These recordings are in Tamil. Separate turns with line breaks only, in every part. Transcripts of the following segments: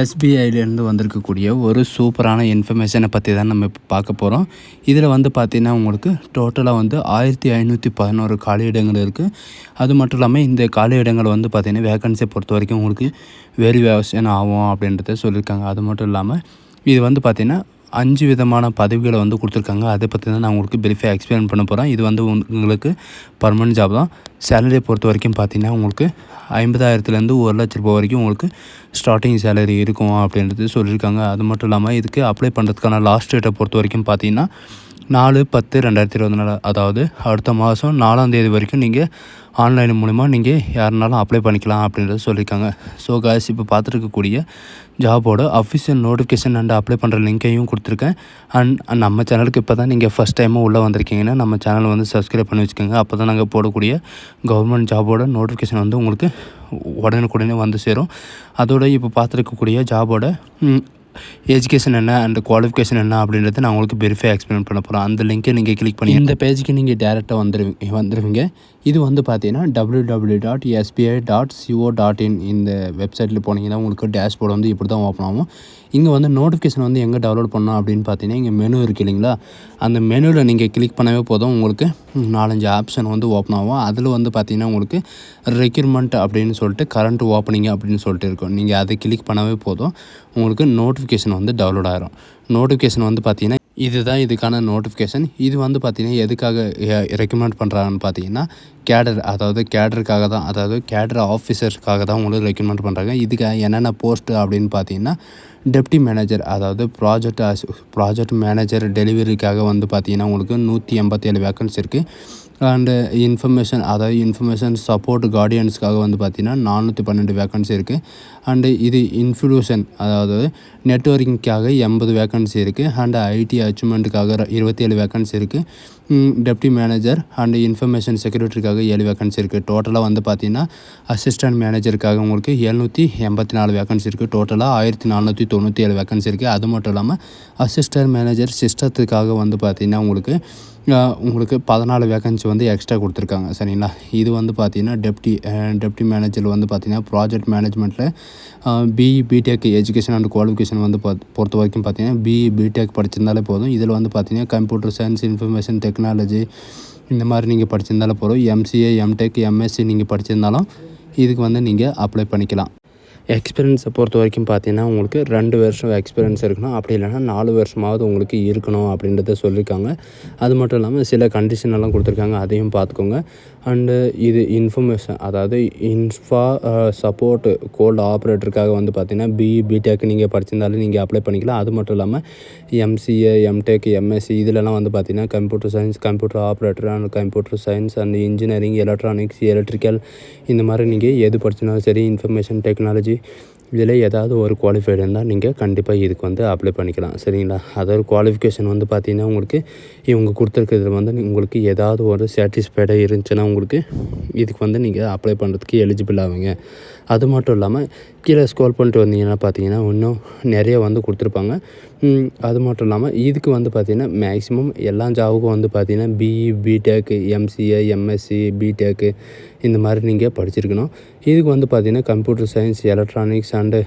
எஸ்பிஐலேருந்து வந்திருக்கக்கூடிய ஒரு சூப்பரான இன்ஃபர்மேஷனை பற்றி தான் நம்ம இப்போ பார்க்க போகிறோம். இதில் வந்து பார்த்திங்கன்னா உங்களுக்கு டோட்டலாக வந்து 1511 காலியிடங்கள் இருக்குது. அது மட்டும் இல்லாமல் இந்த காலியிடங்கள் வந்து பார்த்திங்கன்னா வேக்கன்சியை பொறுத்த வரைக்கும் உங்களுக்கு வேரியேஷன் ஆகும் அப்படின்றத சொல்லியிருக்காங்க. அது மட்டும் இல்லாமல் இது வந்து பார்த்திங்கன்னா 5 விதமான பதவிகளை வந்து கொடுத்துருக்காங்க. அதை பற்றி தான் நான் உங்களுக்கு பிரீஃபாக எக்ஸ்பிளைன் பண்ண போகிறேன். இது வந்து உங்களுக்கு பர்மனெண்ட் ஜாப் தான். சேலரியை பொறுத்த வரைக்கும் பார்த்திங்கன்னா உங்களுக்கு 50,000லேருந்து 1,00,000 ரூபாய் வரைக்கும் உங்களுக்கு ஸ்டார்டிங் சேலரி இருக்கும் அப்படின்றது சொல்லியிருக்காங்க. அது மட்டும் இல்லாமல் இதுக்கு அப்ளை பண்ணுறதுக்கான லாஸ்ட் டேட்டை பொறுத்த வரைக்கும் பார்த்திங்கன்னா 4/10/2024, அதாவது அடுத்த மாதம் 4ஆம் தேதி வரைக்கும் நீங்கள் ஆன்லைன் மூலிமா நீங்கள் யாருனாலும் அப்ளை பண்ணிக்கலாம் அப்படின்றது சொல்லியிருக்காங்க. ஸோ காய்ஸ், இப்போ பார்த்துருக்கக்கூடிய ஜாபோட அஃபிஷியல் நோட்டிஃபிகேஷன் அண்ட் அப்ளை பண்ணுற லிங்க்கையும் கொடுத்துருக்கேன். அண்ட் நம்ம சேனலுக்கு இப்போ தான் நீங்கள் ஃபஸ்ட் டைமாக உள்ளே வந்திருக்கீங்கன்னா நம்ம சேனலை வந்து சப்ஸ்கிரைப் பண்ணி வச்சுக்கோங்க. அப்போ தான் நாங்கள் போடக்கூடிய கவர்மெண்ட் ஜாபோட நோட்டிஃபிகேஷன் வந்து உங்களுக்கு உடனுக்குடனே வந்து சேரும். அதோட இப்போ பார்த்துருக்கக்கூடிய ஜாபோட எஜுகேஷன் என்ன அண்ட் குவாலிஃபிகேஷன் என்ன அப்படின்றத நான் உங்களுக்கு வெரிஃபை எக்ஸ்பிளைன் பண்ண போகிறேன். அந்த லிங்க்கை நீங்கள் கிளிக் பண்ணி இந்த பேஜுக்கு நீங்கள் டேரெக்டாக வந்துடுவீங்க. இது வந்து பார்த்தீங்கன்னா www.sbi.co.in இந்த வெப்சைட்டில் போனீங்கன்னா உங்களுக்கு டேஷ்போர்டு வந்து இப்படி தான் ஓப்பன் ஆகும். இங்கே வந்து நோட்டிஃபிகேஷன் வந்து எங்கே டவுன்லோட் பண்ணோம் அப்படின்னு பார்த்தீங்கன்னா இங்கே மெனு இருக்குது இல்லைங்களா, அந்த மெனுவில் நீங்கள் கிளிக் பண்ணவே போதும் உங்களுக்கு 4-5 ஆப்ஷன் வந்து ஓப்பன் ஆகும். அதில் வந்து பார்த்திங்கன்னா உங்களுக்கு ரெக்யூர்மெண்ட் அப்படின்னு சொல்லிட்டு கரண்ட் ஓப்பனிங் அப்படின்னு சொல்லிட்டு இருக்கும். நீங்கள் அதை கிளிக் பண்ணவே போதும் உங்களுக்கு நோட்டிஃபிகேஷன் வந்து டவுன்லோட் ஆகிரும். நோட்டிஃபிகேஷன் வந்து பார்த்திங்கன்னா இதுதான் இதுக்கான நோட்டிஃபிகேஷன். இது வந்து பார்த்திங்கன்னா எதுக்காக ரெக்கமெண்ட் பண்ணுறாங்கன்னு பார்த்தீங்கன்னா கேடருக்காக தான், அதாவது கேடர் ஆஃபீஸருக்காக தான் உங்களுக்கு ரெக்கமெண்ட் பண்ணுறாங்க. இதுக்கு என்னென்ன போஸ்ட்டு அப்படின்னு பார்த்தீங்கன்னா டெப்டி மேனேஜர், அதாவது ப்ராஜெக்ட் மேனேஜர் டெலிவரிக்காக வந்து பார்த்திங்கன்னா உங்களுக்கு 187 வேக்கன்சி இருக்குது. அண்டு இன்ஃபர்மேஷன் சப்போர்ட் கார்டியன்ஸ்க்காக வந்து பார்த்திங்கன்னா 412 வேக்கன்சி இருக்குது. அண்டு இது இன்ஃப்ளூஷன், அதாவது நெட்வொர்க்கிங்காக 80 வேக்கன்சி இருக்குது. அண்டு ஐடி அச்சீவ்மெண்ட்டுக்காக 27 வேக்கன்சி இருக்குது. டெப்டி மேனேஜர் அண்டு இன்ஃபர்மேஷன் செக்யூரிட்டிக்காக 7 வேக்கன்சி இருக்குது. டோட்டலாக வந்து பார்த்திங்கன்னா அசிஸ்டன்ட் மேனேஜருக்காக உங்களுக்கு 784 வேக்கன்சி இருக்குது. டோட்டலாக 1497 வேக்கன்சி இருக்குது. அது மட்டும் இல்லாமல் அசிஸ்டன்ட் மேனேஜர் சிஸ்டத்துக்காக வந்து பார்த்திங்கன்னா உங்களுக்கு 14 வேக்கன்சி வந்து எக்ஸ்ட்ரா கொடுத்துருக்காங்க. சரிங்களா, இது வந்து பார்த்திங்கன்னா டெப்டி மேனேஜர் வந்து பார்த்திங்கன்னா ப்ராஜெக்ட் மேனேஜ்மெண்ட்டில் பிடெக் எஜுகேஷன் அண்ட் குவாலிஃபிகேஷன் வந்து பொறுத்த வரைக்கும் பார்த்திங்கன்னா பிடெக் படிச்சிருந்தாலே போதும். இதில் வந்து பார்த்திங்கன்னா கம்ப்யூட்டர் சயின்ஸ், இன்ஃபர்மேஷன் டெக்னாலஜி இந்த மாதிரி நீங்கள் படிச்சிருந்தாலே போதும். எம்சிஏ, எம்டெக், எம்எஸ்சி நீங்கள் படிச்சிருந்தாலும் இதுக்கு வந்து நீங்கள் அப்ளை பண்ணிக்கலாம். எக்ஸ்பீரியன்ஸை பொறுத்த வரைக்கும் பார்த்தீங்கன்னா உங்களுக்கு 2 வருஷம் எக்ஸ்பீரியன்ஸ் இருக்கணும், அப்படி இல்லைனா 4 வருஷமாவது உங்களுக்கு இருக்கணும் அப்படின்றத சொல்லியிருக்காங்க. அது மட்டும் இல்லாமல் சில கண்டிஷன் எல்லாம் கொடுத்துருக்காங்க, அதையும் பார்த்துக்கோங்க. அண்டு இது இன்ஃபர்மேஷன், அதாவது சப்போர்ட் கோல்டு ஆப்ரேட்டருக்காக வந்து பார்த்திங்கன்னா பிடெக் நீங்கள் படிச்சிருந்தாலும் நீங்கள் அப்ளை பண்ணிக்கலாம். அது மட்டும் இல்லாமல் எம்சிஏ, எம்டெக், எம்எஸ்சி இதிலலாம் வந்து பார்த்திங்கன்னா computer science, computer operator and computer science and engineering, electronics, electrical இந்த மாதிரி நீங்கள் எது படிச்சினாலும் சரி, இன்ஃபர்மேஷன் டெக்னாலஜி இதில் ஏதாவது ஒரு குவாலிஃபைடு இருந்தால் நீங்கள் கண்டிப்பாக இதுக்கு வந்து அப்ளை பண்ணிக்கலாம். சரிங்களா, அதாவது குவாலிஃபிகேஷன் வந்து பார்த்திங்கன்னா உங்களுக்கு இவங்க கொடுத்துருக்கிறதுல வந்து உங்களுக்கு ஏதாவது ஒரு சாட்டிஸ்ஃபைடாக இருந்துச்சுன்னா உங்களுக்கு இதுக்கு வந்து நீங்கள் அப்ளை பண்ணுறதுக்கு எலிஜிபிள் ஆவீங்க. அது மட்டும் இல்லாமல் கீழே ஸ்க்ரோல் பண்ணிட்டு வந்தீங்கன்னா பார்த்தீங்கன்னா இன்னும் நிறைய வந்து கொடுத்துருப்பாங்க. அது மட்டும் இல்லாமல் இதுக்கு வந்து பார்த்திங்கன்னா மேக்ஸிமம் எல்லா ஜாபுக்கும் வந்து பார்த்திங்கன்னா பிடெக், எம்சிஏ, எம்எஸ்சி, பிடெக்கு இந்த மாதிரி நீங்கள் படிச்சிருக்கணும். இதுக்கு வந்து பார்த்திங்கன்னா computer science, electronics and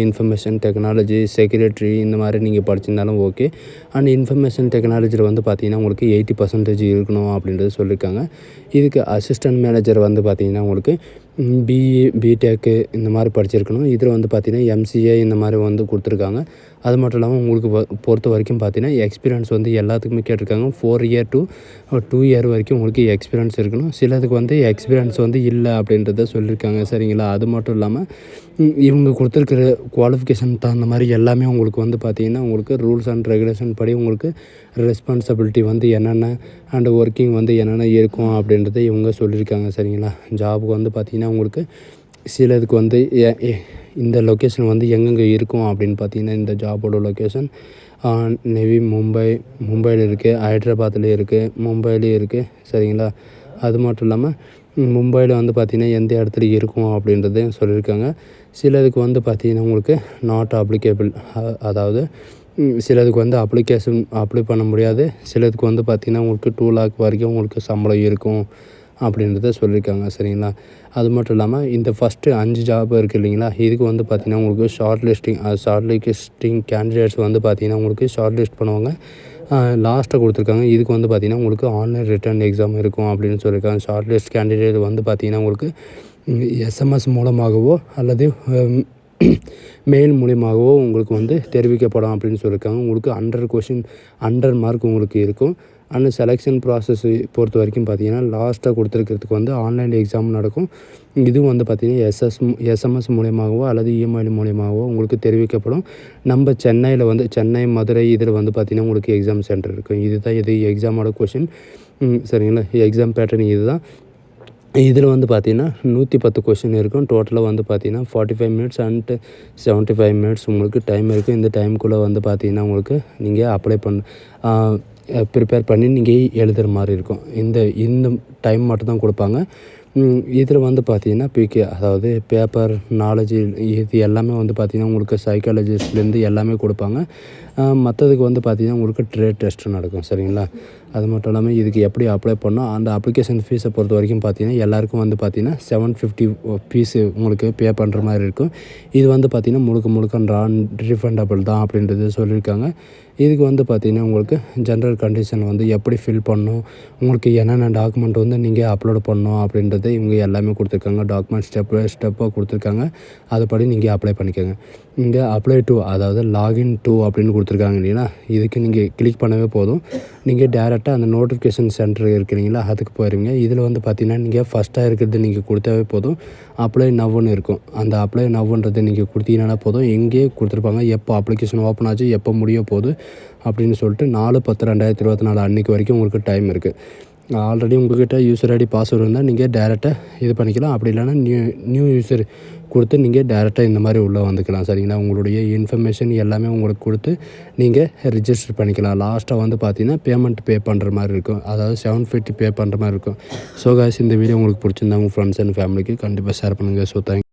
information technology, security இந்த மாதிரி நீங்கள் படிச்சிருந்தாலும் ஓகே. அண்ட் இன்ஃபர்மேஷன் டெக்னாலஜியில் வந்து பார்த்திங்கன்னா உங்களுக்கு 80% இருக்கணும் அப்படின்றது சொல்லியிருக்காங்க. இதுக்கு அசிஸ்டன்ட் மேனேஜர் வந்து பார்த்திங்கன்னா உங்களுக்கு பிடெக்கு இந்த மாதிரி படிச்சிருக்கணும். இதில் வந்து பார்த்திங்கன்னா எம்சிஏ இந்த மாதிரி வந்து கொடுத்துருக்காங்க. அது மட்டும் இல்லாமல் உங்களுக்கு பொறுத்த வரைக்கும் பார்த்திங்கன்னா எக்ஸ்பீரியன்ஸ் வந்து எல்லாத்துக்குமே கேட்டிருக்காங்க. 4 இயர் to 2 இயர் வரைக்கும் உங்களுக்கு எக்ஸ்பீரியன்ஸ் இருக்கணும். சிலதுக்கு வந்து எக்ஸ்பீரியன்ஸ் வந்து இல்லை அப்படின்றத சொல்லியிருக்காங்க. சரிங்களா, அது மட்டும் இல்லாமல் இவங்க கொடுத்துருக்கிற குவாலிஃபிகேஷன் தகுந்த மாதிரி எல்லாமே உங்களுக்கு வந்து பார்த்திங்கன்னா உங்களுக்கு ரூல்ஸ் அண்ட் ரெகுலேஷன் படி உங்களுக்கு ரெஸ்பான்சிபிலிட்டி வந்து என்னென்ன அண்ட் ஒர்க்கிங் வந்து என்னென்ன இருக்கும் அப்படின்றத இவங்க சொல்லியிருக்காங்க. சரிங்களா, ஜாபுக்கு வந்து பார்த்திங்கன்னா உங்களுக்கு சிலதுக்கு வந்து இந்த லொக்கேஷன் வந்து எங்கெங்கே இருக்கும் அப்படின்னு பார்த்தீங்கன்னா இந்த ஜாபோட லொக்கேஷன் நேவி மும்பையில் இருக்குது, ஹைதராபாத்தில் இருக்குது, மும்பையிலையும் இருக்குது. சரிங்களா, அது மட்டும் இல்லாமல் மும்பையில் வந்து பார்த்திங்கன்னா எந்த இடத்துல இருக்கும் அப்படின்றதையும் சொல்லியிருக்காங்க. சிலதுக்கு வந்து பார்த்திங்கன்னா உங்களுக்கு நாட் அப்ளிகேபிள், அதாவது சிலதுக்கு வந்து அப்ளை பண்ண முடியாது. சிலதுக்கு வந்து பார்த்திங்கன்னா உங்களுக்கு 2 lakh வரைக்கும் உங்களுக்கு சம்பளம் இருக்கும் அப்படின்றத சொல்லியிருக்காங்க. சரிங்களா? அது மட்டும் இல்லாமல் இந்த ஃபஸ்ட்டு 5 ஜாப் இருக்குது இல்லைங்களா, இதுக்கு வந்து பார்த்திங்கன்னா உங்களுக்கு ஷார்ட் லிஸ்டிங் கேண்டிடேட்ஸ் வந்து பார்த்திங்கன்னா உங்களுக்கு ஷார்ட் லிஸ்ட் பண்ணுவாங்க. லாஸ்ட்டாக கொடுத்துருக்காங்க. இதுக்கு வந்து பார்த்திங்கன்னா உங்களுக்கு ஆன்லைன் ரிட்டன் எக்ஸாம் இருக்கும் அப்படின்னு சொல்லியிருக்காங்க. ஷார்ட் லிஸ்ட் கேண்டிடேட் வந்து பார்த்திங்கன்னா உங்களுக்கு எஸ்எம்எஸ் மூலமாகவோ அல்லது மெயில் மூலியமாகவோ உங்களுக்கு வந்து தெரிவிக்கப்படும் அப்படின்னு சொல்லியிருக்காங்க. உங்களுக்கு 100 மார்க் உங்களுக்கு இருக்கும். அந்த செலெக்ஷன் ப்ராசஸ் பொறுத்த வரைக்கும் பார்த்திங்கன்னா லாஸ்ட்டாக கொடுத்துருக்கிறதுக்கு வந்து ஆன்லைன் எக்ஸாம் நடக்கும். இதுவும் வந்து பார்த்திங்கன்னா எஸ்எம்எஸ் மூலியமாகவோ அல்லது இமெயில் மூலியமாகவோ உங்களுக்கு தெரிவிக்கப்படும். நம்ம சென்னை, மதுரை இதில் வந்து பார்த்திங்கன்னா உங்களுக்கு எக்ஸாம் சென்டர் இருக்கும். இது எக்ஸாமோட கொஷின். சரிங்களா? எக்ஸாம் பேட்டர்ன் இதுதான். இதில் வந்து பார்த்திங்கன்னா 110 கொஷின் இருக்கும். டோட்டலாக வந்து பார்த்திங்கன்னா 45 மினிட்ஸ் அண்ட் 75 மினிட்ஸ் உங்களுக்கு டைம் இருக்குது. இந்த டைமுக்குள்ளே வந்து பார்த்திங்கன்னா உங்களுக்கு நீங்கள் அப்ளை ப்ரிப்பேர் பண்ணி நீங்கள் எழுதுகிற மாதிரி இருக்கும். இந்த டைம் மட்டும் தான் கொடுப்பாங்க. இதில் வந்து பார்த்திங்கன்னா பிகே, அதாவது பேப்பர் நாலேஜ், இது எல்லாமே வந்து பார்த்திங்கன்னா உங்களுக்கு சைக்காலஜிஸ்ட்லேருந்து எல்லாமே கொடுப்பாங்க. மற்றதுக்கு வந்து பார்த்திங்கன்னா உங்களுக்கு ட்ரேட் டெஸ்ட்டு நடக்கும். சரிங்களா? அது மட்டும் இல்லாமல் இதுக்கு எப்படி அப்ளை பண்ணணும், அந்த அப்ளிகேஷன் ஃபீஸை பொறுத்த வரைக்கும் பார்த்திங்கன்னா எல்லாருக்கும் வந்து பார்த்திங்கன்னா 750 ஃபீஸு உங்களுக்கு பே பண்ணுற மாதிரி இருக்கும். இது வந்து பார்த்திங்கன்னா முழுக்க நான் ரீஃபண்டபிள் தான் அப்படின்றது சொல்லியிருக்காங்க. இதுக்கு வந்து பார்த்திங்கன்னா உங்களுக்கு ஜென்ரல் கண்டிஷன் வந்து எப்படி ஃபில் பண்ணணும், உங்களுக்கு என்னென்ன டாக்குமெண்ட் வந்து நீங்கள் அப்லோட் பண்ணணும் அப்படின்றது இவங்க எல்லாமே கொடுத்துருக்காங்க. டாக்குமெண்ட் ஸ்டெப் பை ஸ்டெப்பாக கொடுத்துருக்காங்க. அதுபடி நீங்கள் அப்ளை பண்ணிக்கோங்க. இங்கே அப்ளை டு, அதாவது லாகின் டு அப்படின்னு கொடுத்துருக்காங்க இல்லைங்களா, இதுக்கு நீங்கள் கிளிக் பண்ணவே போதும். நீங்கள் டேரெக்டாக அந்த நோட்டிஃபிகேஷன் சென்டர் இருக்கிறீங்களா அதுக்கு போயிருங்க. இதில் வந்து பார்த்திங்கன்னா நீங்கள் ஃபஸ்ட்டாக இருக்கிறது நீங்கள் கொடுத்தாவே போதும். அப்ளை நவ்வுன்னு இருக்கும். அந்த அப்ளை நவ்வுன்றதை நீங்கள் கொடுத்தீங்கன்னா போதும். எங்கேயே கொடுத்துருப்பாங்க எப்போ அப்ளிகேஷன் ஓப்பன் ஆச்சு, எப்போ முடிய போகுது அப்படின்னு சொல்லிட்டு 4/10/2024 அன்றைக்கி வரைக்கும் உங்களுக்கு டைம் இருக்குது. ஆல்ரெடி உங்கள்கிட்ட யூசர் ஐடி பாஸ்வேர்டு இருந்தால் நீங்கள் டேரெக்டாக இது பண்ணிக்கலாம். அப்படி இல்லைனா நியூ யூசர் கொடுத்து நீங்கள் டேரெக்டாக இந்த மாதிரி உள்ளே வந்துக்கலாம். சரிங்களா? உங்களுடைய இன்ஃபர்மேஷன் எல்லாமே உங்களுக்கு கொடுத்து நீங்கள் ரிஜிஸ்டர் பண்ணிக்கலாம். லாஸ்ட்டாக வந்து பார்த்திங்கன்னா பேமெண்ட் பே பண்ணுற மாதிரி இருக்கும். அதாவது 750 பே பண்ணுற மாதிரி இருக்கும். ஸோ காய்ஸ், இந்த வீடியோ உங்களுக்கு பிடிச்சிருந்தா உங்கள் ஃப்ரெண்ட்ஸ் அண்ட் ஃபேமிலிக்கு கண்டிப்பாக ஷேர் பண்ணுங்கள். So thank you.